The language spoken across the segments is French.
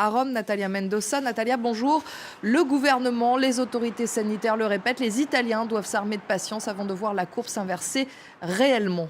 à Rome, Natalia Mendoza. Natalia, bonjour. Le gouvernement, les autorités sanitaires le répètent, les Italiens doivent s'armer de patience avant de voir la courbe s'inverser réellement.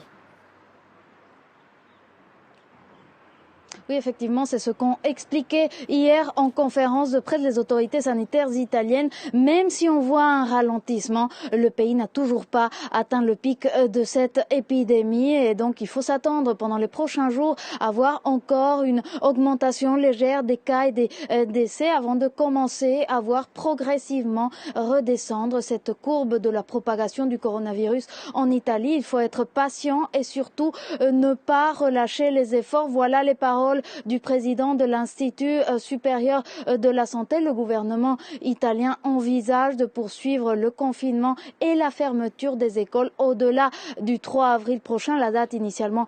Oui, effectivement, c'est ce qu'ont expliqué hier en conférence de presse les autorités sanitaires italiennes. Même si on voit un ralentissement, le pays n'a toujours pas atteint le pic de cette épidémie et donc il faut s'attendre pendant les prochains jours à voir encore une augmentation légère des cas et des décès avant de commencer à voir progressivement redescendre cette courbe de la propagation du coronavirus en Italie. Il faut être patient et surtout ne pas relâcher les efforts. Voilà les paroles du président de l'Institut supérieur de la santé. Le gouvernement italien envisage de poursuivre le confinement et la fermeture des écoles au-delà du 3 avril prochain, la date initialement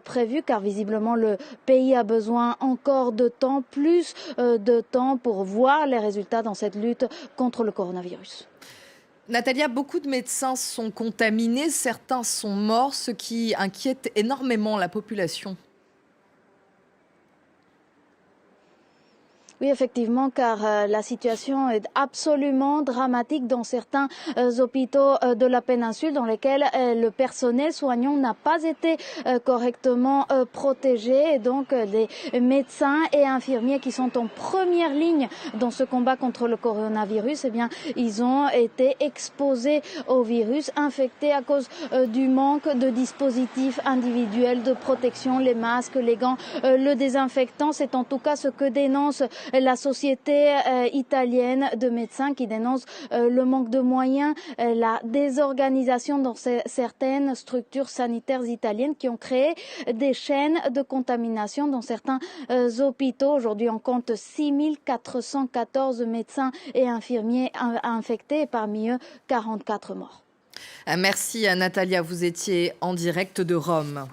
prévue, car visiblement le pays a besoin encore de temps, plus de temps pour voir les résultats dans cette lutte contre le coronavirus. Natalia, beaucoup de médecins sont contaminés, certains sont morts, ce qui inquiète énormément la population. Oui, effectivement, car la situation est absolument dramatique dans certains hôpitaux de la péninsule dans lesquels le personnel soignant n'a pas été correctement protégé. Et donc, les médecins et infirmiers qui sont en première ligne dans ce combat contre le coronavirus, eh bien, ils ont été exposés au virus, infectés à cause du manque de dispositifs individuels de protection, les masques, les gants, le désinfectant. C'est en tout cas ce que dénonce la société italienne de médecins qui dénonce le manque de moyens, la désorganisation dans certaines structures sanitaires italiennes qui ont créé des chaînes de contamination dans certains hôpitaux. Aujourd'hui, on compte 6414 médecins et infirmiers infectés et parmi eux 44 morts. Merci à Natalia, vous étiez en direct de Rome.